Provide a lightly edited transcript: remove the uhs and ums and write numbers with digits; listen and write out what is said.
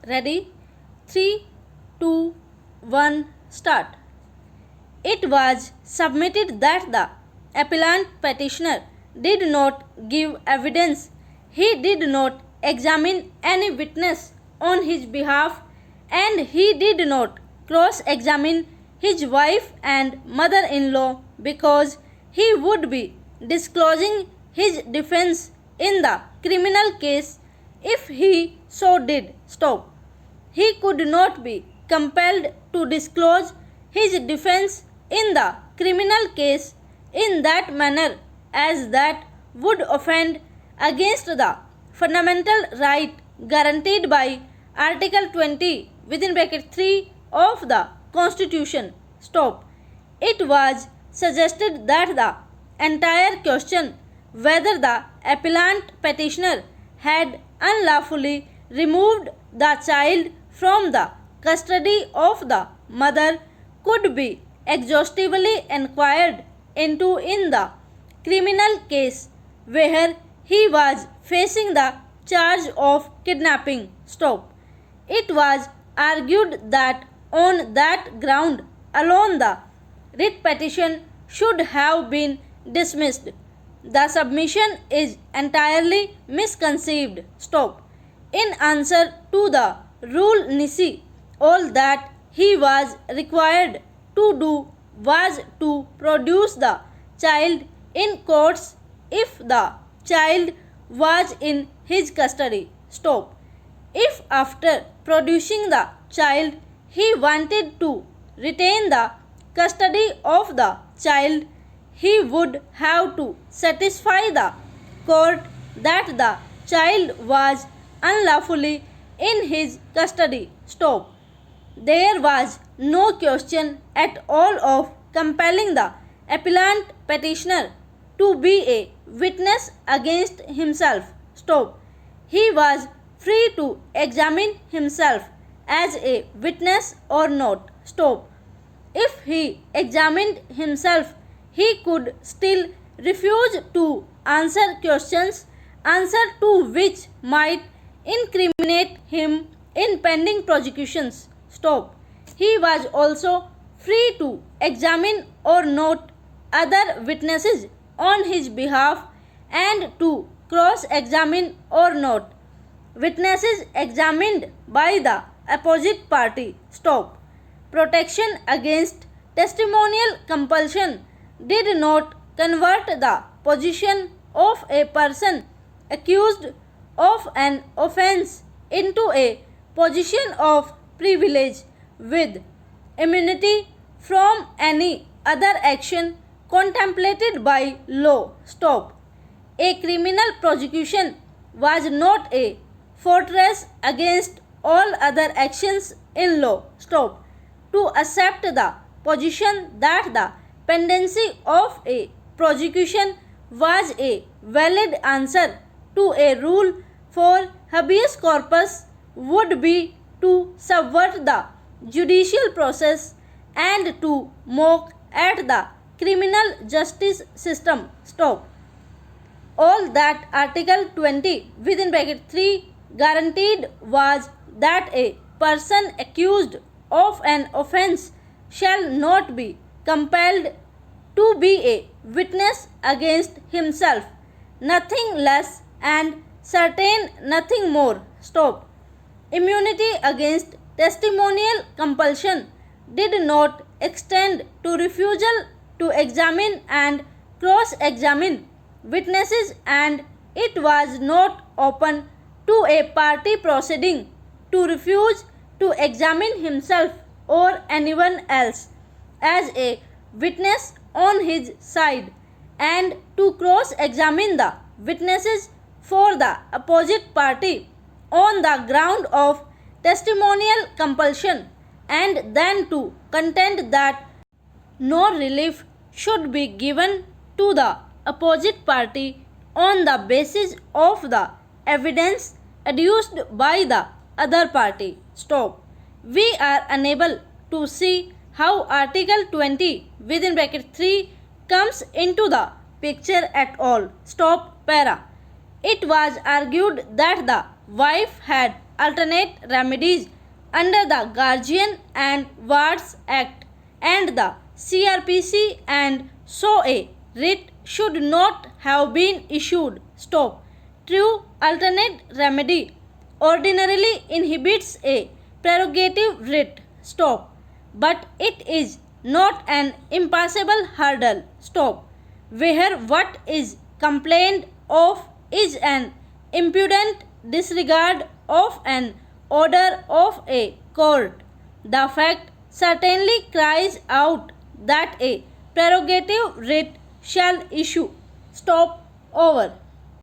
Ready? 3, 2, 1, start. It was submitted that the appellant petitioner did not give evidence. He did not examine any witness on his behalf, and he did not cross-examine his wife and mother-in-law because he would be disclosing his defense in the criminal case if he so did. Stop. He could not be compelled to disclose his defense in the criminal case in that manner as that would offend against the fundamental right guaranteed by Article 20 within bracket 3 of the Constitution. Stop. It was suggested that the entire question whether the appellant petitioner had unlawfully removed the child from the custody of the mother could be exhaustively inquired into in the criminal case where he was facing the charge of kidnapping. Stop. It was argued that on that ground alone the writ petition should have been dismissed. The submission is entirely misconceived. Stop. In answer to the rule nisi, all that he was required to do was to produce the child in courts if the child was in his custody. Stop. If after producing the child he wanted to retain the custody of the child, he would have to satisfy the court that the child was unlawfully in his custody. Stop. There was no question at all of compelling the appellant petitioner to be a witness against himself. Stop. He was free to examine himself as a witness or not. Stop. If he examined himself, he could still refuse to answer questions, answer to which might incriminate him in pending prosecutions. Stop. He was also free to examine or not other witnesses on his behalf and to cross-examine or not witnesses examined by the opposite party. Stop. Protection against testimonial compulsion did not convert the position of a person accused of an offense into a position of privilege with immunity from any other action contemplated by law. Stop. A criminal prosecution was not a fortress against all other actions in law. Stop. To accept the position that the pendency of a prosecution was a valid answer to a rule for habeas corpus would be to subvert the judicial process and to mock at the criminal justice system. Stop. All that Article 20 within bracket 3 guaranteed was that a person accused of an offense shall not be compelled to be a witness against himself, nothing less and certain nothing more. Stop. Immunity against testimonial compulsion did not extend to refusal to examine and cross-examine witnesses, and it was not open to a party proceeding to refuse to examine himself or anyone else as a witness on his side and to cross-examine the witnesses for the opposite party on the ground of testimonial compulsion, and then to contend that no relief should be given to the opposite party on the basis of the evidence adduced by the other party. Stop. We are unable to see how Article 20 within bracket 3 comes into the picture at all. Stop. Para. It was argued that the wife had alternate remedies under the Guardian and Wards Act and the CRPC, and so a writ should not have been issued. Stop. True alternate remedy ordinarily inhibits a prerogative writ. Stop. But it is not an impassable hurdle. Stop. Where what is complained of is an impudent disregard of an order of a court, the fact certainly cries out that a prerogative writ shall issue. Stop. Over.